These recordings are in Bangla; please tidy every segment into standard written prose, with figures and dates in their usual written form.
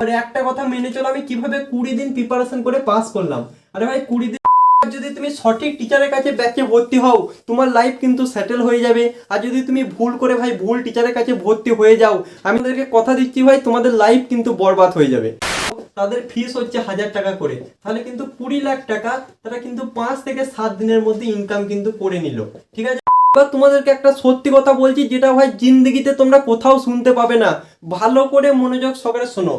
আর একটা কথা মেনে চলো, আমি কিভাবে 20 দিন প্রিপারেশন করে পাস করলাম। আরে ভাই 20 দিন যদি তুমি সঠিক টিচারের কাছে ব্যাচে ভর্তি হও, তোমার লাইফ কিন্তু সেটেল হয়ে যাবে। আর যদি তুমি ভুল করে ভাই ভুল টিচারের কাছে ভর্তি হয়ে যাও, আমি তাদেরকে কথা দিচ্ছি ভাই তোমাদের লাইফ কিন্তু বরবাদ হয়ে যাবে। তাদের ফিস হচ্ছে 1000 টাকা করে, তাহলে কিন্তু 20 লাখ টাকা তারা কিন্তু 5 থেকে 7 দিনের মধ্যে ইনকাম কিন্তু করে নিল। ঠিক আছে, এবার তোমাদেরকে একটা সত্যি কথা বলছি, যেটা ভাই জিন্দগিতে তোমরা কোথাও শুনতে পাবে না। ভালো করে মনোযোগ সহকারে শোনো।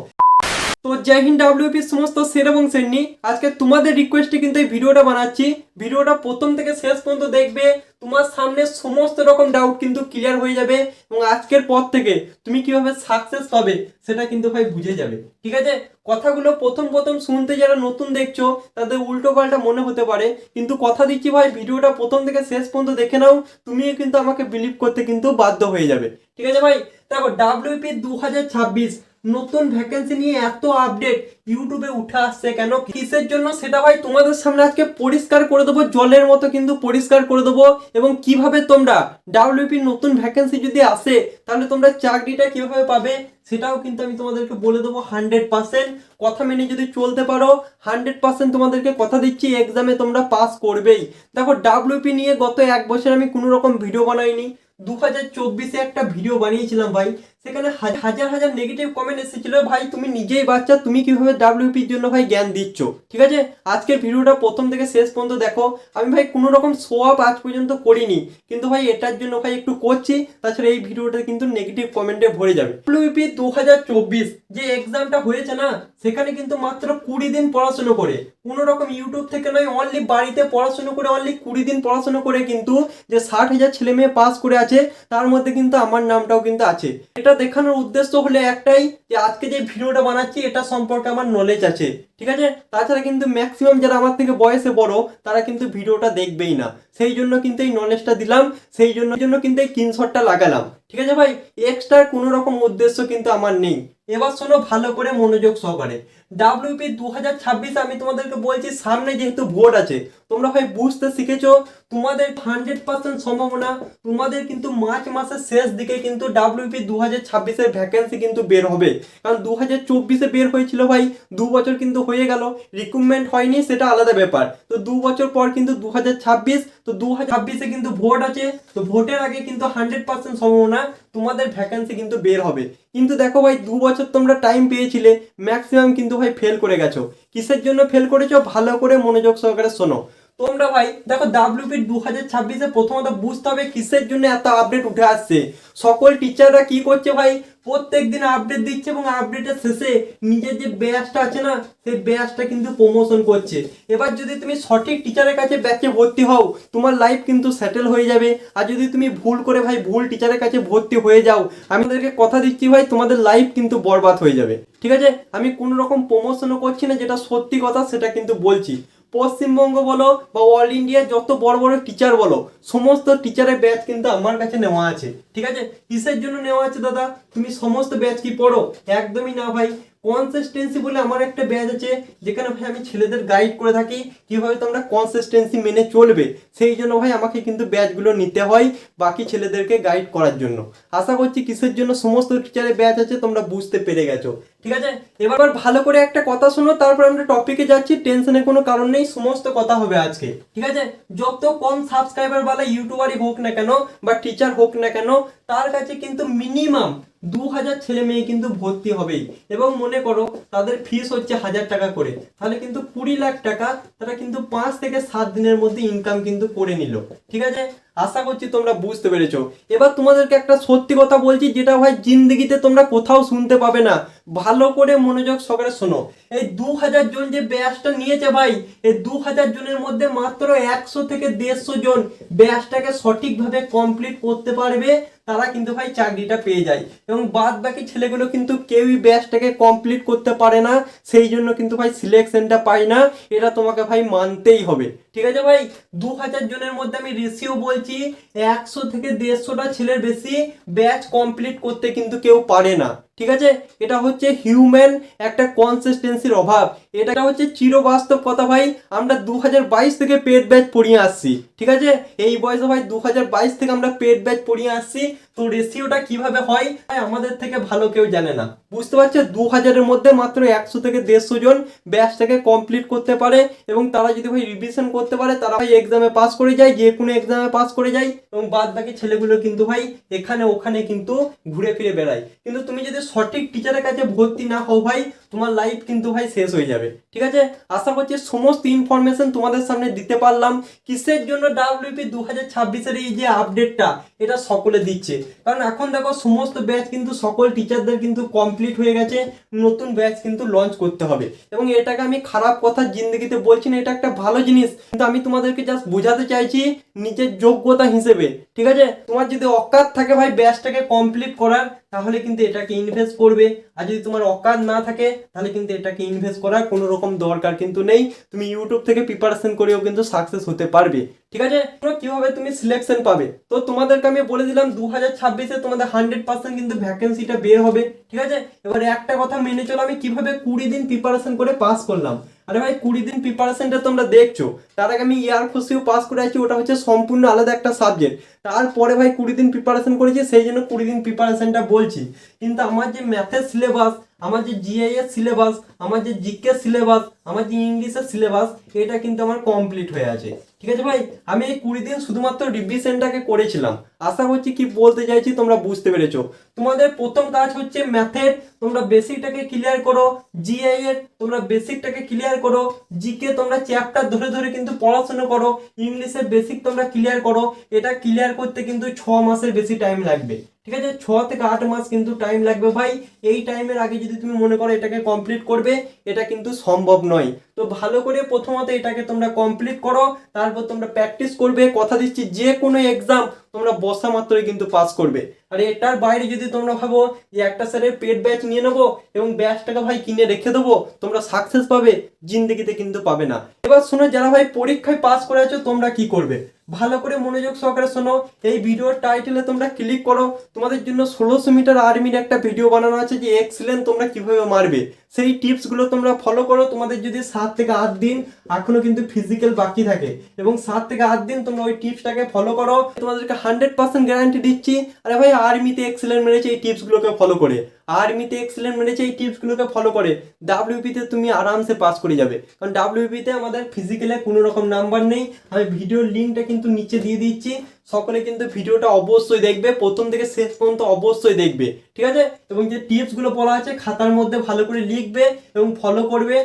তো জয় হিন্দ ডাব্লিউপি সমস্ত সেরা এবং শ্রেণী, আজকে তোমাদের রিকোয়েস্টে কিন্তু এই ভিডিওটা বানাচ্ছি। ভিডিওটা প্রথম থেকে শেষ পর্যন্ত দেখবে, তোমার সামনে সমস্ত রকম ডাউট কিন্তু ক্লিয়ার হয়ে যাবে এবং আজকের পর থেকে তুমি কিভাবে সাকসেস পাবে সেটা কিন্তু ভাই বুঝে যাবে। ঠিক আছে, কথাগুলো প্রথম প্রথম শুনতে যারা নতুন দেখছো তাদের উল্টো পাল্টা মনে হতে পারে, কিন্তু কথা দিচ্ছি ভাই ভিডিওটা প্রথম থেকে শেষ পর্যন্ত দেখে নাও, তুমিও কিন্তু আমাকে বিলিভ করতে কিন্তু বাধ্য হয়ে যাবে। ঠিক আছে ভাই, দেখো ডাব্লিউপি 2026 নতুন ভ্যাকেন্সি নিয়ে এত আপডেট ইউটিউবে উঠে আসছে কেন, কিসের জন্য, সেটা ভাই তোমাদের সামনে আজকে পরিষ্কার করে দেবো, জলের মতো কিন্তু পরিষ্কার করে দেবো। এবং কিভাবে তোমরা ডাব্লিউপি নতুন ভ্যাকেন্সি যদি আসে তাহলে তোমরা চাকরিটা কিভাবে পাবে সেটাও কিন্তু আমি তোমাদেরকে বলে দেবো 100%। কথা মেনে যদি চলতে পারো 100% তোমাদেরকে কথা দিচ্ছি এক্সামে তোমরা পাস করবেই। দেখো ডাব্লিউপি নিয়ে গত 1 বছর আমি কোনো রকম ভিডিও বানাইনি। 2024-এ একটা ভিডিও বানিয়েছিলাম ভাই, সেখানে হাজার হাজার নেগেটিভ কমেন্ট এসেছিল, ভাই তুমি নিজেই বাচ্চা, তুমি কিভাবে ডাব্লিউপির জন্য ভাই জ্ঞান দিচ্ছ। ঠিক আছে, আজকের ভিডিওটা প্রথম থেকে শেষ পর্যন্ত দেখো। আমি ভাই কোনো রকম শো আপ আজ পর্যন্ত করিনি, কিন্তু ভাই এটার জন্য ভাই একটু করছি, তাছাড়া এই ভিডিওটা কিন্তু নেগেটিভ কমেন্টে ভরে যাবে। ডাব্লিউপি 2024 যে এক্সামটা হয়েছে না, সেখানে কিন্তু মাত্র 20 দিন পড়াশোনা করে, কোনো রকম ইউটিউব থেকে নয়, অনলি বাড়িতে পড়াশোনা করে, অনলি 20 দিন পড়াশোনা করে কিন্তু যে 60,000 ছেলে মেয়ে পাস করে আছে, তার মধ্যে কিন্তু আমার নামটাও কিন্তু আছে। এটা দেখানোর উদ্দেশ্য হলে একটাই, যে আজকে যে ভিডিওটা বানাচ্ছি এটা সম্পর্কে আমার নলেজ আছে। ঠিক আছে, তাছাড়া কিন্তু ম্যাক্সিমাম যারা আমার থেকে বয়সে বড় তারা কিন্তু ভিডিওটা দেখবেই না, সেই জন্য কিন্তু এই নলেজটা দিলাম, সেই জন্য কিন্তু এই স্ক্রিনশটটা লাগালাম। ঠিক আছে ভাই, এক্সট্রা কোনো রকম উদ্দেশ্য কিন্তু আমার নেই। এবার শোনো ভালো করে মনোযোগ সহকারে। ডাব্লিউপি 2026 আমি তোমাদেরকে বলছি, সামনে যেহেতু ভোট আছে, তোমরা ভাই বুঝতে শিখেছো, তোমাদের 100% সম্ভাবনা তোমাদের কিন্তু মার্চ মাসের শেষ দিকে কিন্তু ডাব্লিউপি 2026-এর ভ্যাকেন্সি কিন্তু বের হবে। কারণ 2024-এ বের হয়েছিল ভাই, 2 বছর কিন্তু হয়ে গেল, রিক্রুটমেন্ট হয়নি সেটা আলাদা ব্যাপার। তো 2 বছর পর কিন্তু 2026, তো 2026-এ কিন্তু ভোট আছে, তো ভোটের আগে কিন্তু 100% সম্ভাবনা তোমাদের ভ্যাকেন্সি কিন্তু বের হবে। কিন্তু দেখো ভাই 2 বছর তোমরা টাইম পেয়েছিলে, ম্যাক্সিমাম কিন্তু ভাই ফেল করে গেছো। কিসের জন্য ফেল করেছো ভালো করে মনোযোগ সহকারে শোনো। তোমরা ভাই দেখো ডাব্লিউপি 2026-এ প্রথমত বুঝতে হবে কিসের জন্য এত আপডেট উঠে আসছে। সকল টিচাররা কি করছে ভাই, প্রত্যেক দিন আপডেট দিচ্ছে এবং আপডেটের শেষে নিজের যে ব্যাচটা আছে না, সেই ব্যাচটা কিন্তু প্রমোশন করছে। এবার যদি তুমি সঠিক টিচারের কাছে ব্যাচে ভর্তি হও, তোমার লাইফ কিন্তু সেটেল হয়ে যাবে। আর যদি তুমি ভুল করে ভাই ভুল টিচারের কাছে ভর্তি হয়ে যাও, আমি তাদেরকে কথা দিচ্ছি ভাই তোমাদের লাইফ কিন্তু বরবাদ হয়ে যাবে। ঠিক আছে, আমি কোনো রকম প্রমোশনও করছি না, যেটা সত্যি কথা সেটা কিন্তু বলছি। পশ্চিমবঙ্গ বলো বা অল ইন্ডিয়া যত বড় বড় টিচার বলো, সমস্ত টিচারের ব্যাচ কিন্তু আমার কাছে নেওয়া আছে। ঠিক আছে, কিসের জন্য নেওয়া আছে দাদা, তুমি সমস্ত ব্যাচ কি পড়ো? একদমই না ভাই। কনসিস্টেন্সি বলে আমার একটা ব্যাচ আছে, যেখানে ভাই আমি ছেলেদের গাইড করে থাকি কিভাবে তোমরা কনসিস্টেন্সি মেনে চলবে। সেই জন্য ভাই আমাকে কিন্তু ব্যাচগুলো নিতে হয় বাকি ছেলেদেরকে গাইড করার জন্য। আশা করছি কিসের জন্য সমস্ত টিচারের ব্যাচ আছে তোমরা বুঝতে পেরে গেছো। ঠিক আছে, এবার ভালো করে একটা কথা শোনো, তারপর আমরা টপিকে যাচ্ছি, টেনশনের কোনো কারণ নেই, সমস্ত কথা হবে আজকে। ঠিক আছে, যত কম সাবস্ক্রাইবার वाला ইউটিউবারই হোক না কেন বা টিচার হোক না কেন, তার কাছে কিন্তু মিনিমাম 2000 ছেলে মেয়ে কিন্তু ভর্তি হবেই। এবং মনে করো তাদের ফিস হচ্ছে 1000 টাকা করে, তাহলে কিন্তু 20 লাখ টাকা তারা কিন্তু 5 থেকে 7 দিনের মধ্যে ইনকাম কিন্তু করে নিল। ঠিক আছে, আশা করছি তোমরা বুঝতে পেরেছো। এবার তোমাদেরকে একটা সত্যি কথা বলছি, যেটা ভাই জিন্দগিতে তোমরা কোথাও শুনতে পাবে না। ভালো করে মনোযোগ সহকারে শোনো। এই 2000 জন যে ব্যাচটা নিয়েছে ভাই, এই 2000 জনের মধ্যে মাত্র 100 থেকে 150 জন ব্যাচটাকে সঠিকভাবে কমপ্লিট করতে পারবে, তারা কিন্তু ভাই চাকরিটা পেয়ে যায়। এবং বাদ বাকি ছেলেগুলো কিন্তু কেউই ব্যাচটাকে কমপ্লিট করতে পারে না, সেই জন্য কিন্তু ভাই সিলেকশনটা পায় না। এটা তোমাকে ভাই মানতেই হবে। ঠিক আছে ভাই, 2000 জনের মধ্যে আমি রেশিও বলছি, 100 থেকে 150টা ছেলের বেশি ব্যাচ কমপ্লিট করতে কিন্তু কেউ পারে না। ঠিক আছে। এটা হচ্ছে হিউম্যান একটা কনসিস্টেন্সির অভাব, এটা হচ্ছে চিরবাস্তব কথা ভাই। আমরা 2022 থেকে পেড ব্যাচ পড়িয়ে আসছি, ঠিক আছে। এই বয়সে ভাই 2022 থেকে আমরা পেড ব্যাচ পড়িয়ে আসছি। তো রেশিওটা কিভাবে হয় ভাই আমাদের থেকে ভালো কেউ জানে না, বুঝতে পারছো। 2000-এর মধ্যে মাত্র 100 থেকে 150 জন ব্যাচটাকে কমপ্লিট করতে পারে, এবং তারা যদি ভাই রিভিশন করতে পারে তারা ভাই এক্সামে পাস করে যায়, যে কোনো এক্সামে পাস করে যায়। এবং বাদ বাকি ছেলেগুলো কিন্তু ভাই এখানে ওখানে কিন্তু ঘুরে ফিরে বেড়ায়। কিন্তু তুমি যদি সঠিক টিচারের কাছে ভর্তি না হও ভাই, তোমার লাইফ কিন্তু ভাই শেষ হয়ে যাবে, ঠিক আছে। আশা করছি সমস্ত ইনফরমেশন তোমাদের সামনে দিতে পারলাম। কিসের জন্য ডাব্লিউপি 2026-এর এই যে আপডেটটা, এটা সকলে দিচ্ছে, কারণ এখন দেখো সমস্ত ব্যাচ কিন্তু সকল টিচারদের কিন্তু কমপ্লিট হয়ে গেছে, নতুন ব্যাচ কিন্তু লঞ্চ করতে হবে। এবং এটাকে আমি খারাপ কথা জিন্দগিতে বলছি না, এটা একটা ভালো জিনিস, কিন্তু আমি তোমাদেরকে জাস্ট বোঝাতে চাইছি নিজের যোগ্যতা হিসেবে, ঠিক আছে। তোমার যদি অকাত থাকে ভাই ব্যাচটাকে কমপ্লিট করার, তাহলে কিন্তু এটাকে ইনভেস্ট করবে। আর যদি তোমার অকাত না থাকে তাহলে কিন্তু এটাকে ইনভেস্ট করার কোনো রকম দরকার কিন্তু নেই। তুমি ইউটিউব থেকে প্রিপারেশন করেও কিন্তু সাকসেস হতে পারবে, ঠিক আছে। কিভাবে তুমি সিলেকশন পাবে, তো তোমাদেরকে আমি বলে দিলাম 2026-এ তোমাদের 100% কিন্তু ভ্যাকেন্সিটা বের হবে, ঠিক আছে। এবারে একটা কথা মেনে চলো, আমি কিভাবে 20 দিন প্রিপারেশন করে পাস করলাম। আরে ভাই 20 দিন প্রিপারেশনটা তোমরা দেখছো, তার আগে আমি এয়ারফোর্সেও পাস করে আছি, ওটা হচ্ছে সম্পূর্ণ আলাদা একটা সাবজেক্ট। তারপরে ভাই 20 দিন প্রিপারেশন করেছি, সেই জন্য 20 দিন প্রিপারেশনটা বলছি। কিন্তু আমার যে ম্যাথের সিলেবাস, আমার যে জিআইএস সিলেবাস, আমার যে জিকে সিলেবাস, আমার যে ইংলিশের সিলেবাস, এটা কিন্তু আমার কমপ্লিট হয়ে আছে, ঠিক আছে ভাই। আমি এই 20 দিন শুধুমাত্র রিভিশনটাকে করেছিলাম। আশা করছি কি বলতে চাইছি তোমরা বুঝতে পেরেছো। তোমাদের প্রথম কাজ হচ্ছে ম্যাথের তোমরা বেসিকটাকে ক্লিয়ার করো, জিআই এর তোমরা বেসিকটাকে ক্লিয়ার করো, জিকে তোমরা চ্যাপ্টার ধরে ধরে কিন্তু পড়াশোনা করো, ইংলিশের বেসিক তোমরা ক্লিয়ার করো। এটা ক্লিয়ার করতে কিন্তু 6 মাসের বেশি টাইম লাগবে, ঠিক আছে। 6 থেকে 8 মাস কিন্তু টাইম লাগবে ভাই। এই টাইমের আগে যদি তুমি মনে করো এটাকে কমপ্লিট করবে, এটা কিন্তু সম্ভব নয়। তো ভালো করে প্রথমত এটাকে তোমরা কমপ্লিট করো, তারপর তোমরা প্র্যাকটিস করবে। কথা দিচ্ছি যে কোনো এক্সাম তোমরা বসা মাত্রই কিন্তু পাস করবে। আর এটার বাইরে যদি তোমরা ভাবো যে একটা স্যারের পেড ব্যাচ নিয়ে নেবো এবং ব্যাচটাকে ভাই কিনে রেখে দেবো, তোমরা সাকসেস পাবে, জিন্দগিতে কিন্তু পাবে না। এবার শোনো, যারা ভাই পরীক্ষায় পাস করে আছো তোমরা কি করবে, ভালো করে মনোযোগ সহকারে শোনো। এই ভিডিওর টাইটেলে তোমরা ক্লিক করো, তোমাদের জন্য 1600 মিটার আর্মির একটা ভিডিও বানানো আছে যে এক্সিলেন্ট তোমরা কিভাবে মারবে, সেই টিপসগুলো তোমরা ফলো করো। তোমাদের যদি 7 থেকে 8 দিন এখনো কিন্তু ফিজিক্যাল বাকি থাকে, এবং 7 থেকে 8 দিন তোমরা ওই টিপসটাকে ফলো করো, তোমাদেরকে 100% গ্যারান্টি দিচ্ছি। আরে ভাই আর্মিতে এক্সিলেন্ট মেরেছে এই টিপসগুলোকে ফলো করে, আর্মিতে এক্সিলেন্ট মেরেছে এই টিপসগুলোকে ফলো করে, ডাব্লিউপিতে তুমি আরামসে পাস করে যাবে। কারণ ডাব্লিউপিতে আমাদের ফিজিক্যালে কোনো রকম নাম্বার নেই। আমি ভিডিওর লিঙ্কটা কিন্তু নিচে দিয়ে দিচ্ছি, সকলে কিন্তু ভিডিওটা অবশ্যই দেখবে, প্রথম থেকে শেষ পর্যন্ত অবশ্যই দেখবে, ঠিক আছে। এবং যে টিপসগুলো বলা আছে খাতার মধ্যে ভালো করে লিখবে এবং ফলো করবে।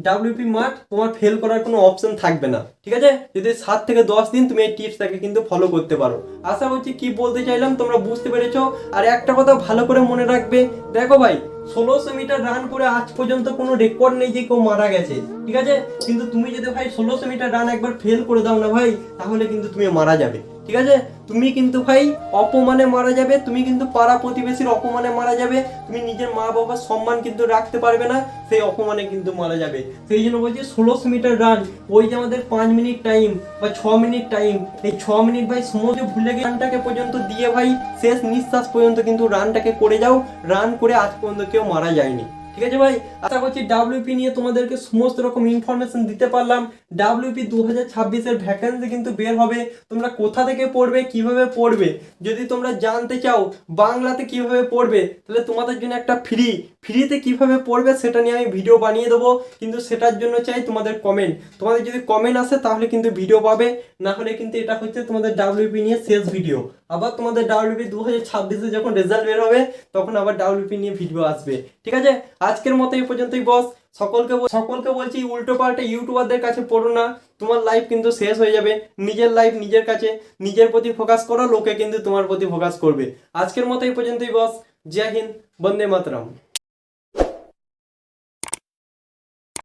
ডাব্লিউপি মাঠ তোমার ফেল করার কোনো অপশন থাকবে না, ঠিক আছে। যদি 7 থেকে 10 দিন তুমি এই টিপসটাকে কিন্তু ফলো করতে পারো। আশা করছি কি বলতে চাইলাম তোমরা বুঝতে পেরেছো। আর একটা কথা ভালো করে মনে রাখবে, দেখো ভাই 1600 মিটার রান করে আজ পর্যন্ত কোনো রেকর্ড নেই যে কেউ মারা গেছে, ঠিক আছে। কিন্তু তুমি যদি ভাই 1600 মিটার রান একবার ফেল করে দাও না ভাই, তাহলে কিন্তু তুমি মারা যাবে, ঠিক আছে। তুমি কিন্তু ভাই অপমানে মারা যাবে, তুমি কিন্তু পাড়া প্রতিবেশীর অপমানে মারা যাবে, তুমি নিজের মা বাবার সম্মান কিন্তু রাখতে পারবে না, সেই অপমানে কিন্তু মারা যাবে। সেই জন্য বলছি 1600 মিটার রান, ওই যে আমাদের 5 মিনিট টাইম বা 6 মিনিট টাইম, এই 6 মিনিট ভাই সমুদ্রে ভুলে গিয়ে রানটাকে পর্যন্ত দিয়ে ভাই শেষ নিঃশ্বাস পর্যন্ত কিন্তু রানটাকে করে যাও। রান করে আজ পর্যন্ত কেউ মারা যায়নি, ঠিক আছে ভাই। আশা করছি ডাব্লিউপি নিয়ে তোমাদেরকে সমস্ত রকম ইনফরমেশন দিতে পারলাম। ডাব্লিউপি 2026-এর ভ্যাকেন্সি কিন্তু বের হবে, তোমরা কোথা থেকে পড়বে, কিভাবে পড়বে, যদি তোমরা জানতে চাও বাংলাতে কিভাবে পড়বে, তাহলে তোমাদের জন্য একটা ফ্রিতে কিভাবে পড়বে সেটা নিয়ে আমি ভিডিও বানিয়ে দেবো। কিন্তু সেটার জন্য চাই তোমাদের কমেন্ট, তোমাদের যদি কমেন্ট আসে তাহলে কিন্তু ভিডিও পাবে, না হলে কিন্তু এটা হচ্ছে তোমাদের ডাব্লিউপি নিয়ে শেষ ভিডিও। আবার তোমাদের ডাব্লিউপি 2026-এ যখন রেজাল্ট বের হবে তখন আবার ডাব্লিউপি নিয়ে ভিডিও আসবে, ঠিক আছে। আজকের মতো এই পর্যন্তই বস। সকলকে বলছি উল্টো পাল্টা ইউটিউবারদের কাছে পড়ো না, তোমার লাইফ কিন্তু শেষ হয়ে যাবে। নিজের লাইফ নিজের কাছে, নিজের প্রতি ফোকাস করো, লোকে কিন্তু তোমার প্রতি ফোকাস করবে। আজকের মতো এই পর্যন্তই বস। জয় হিন্দ, বন্দে মাতরম।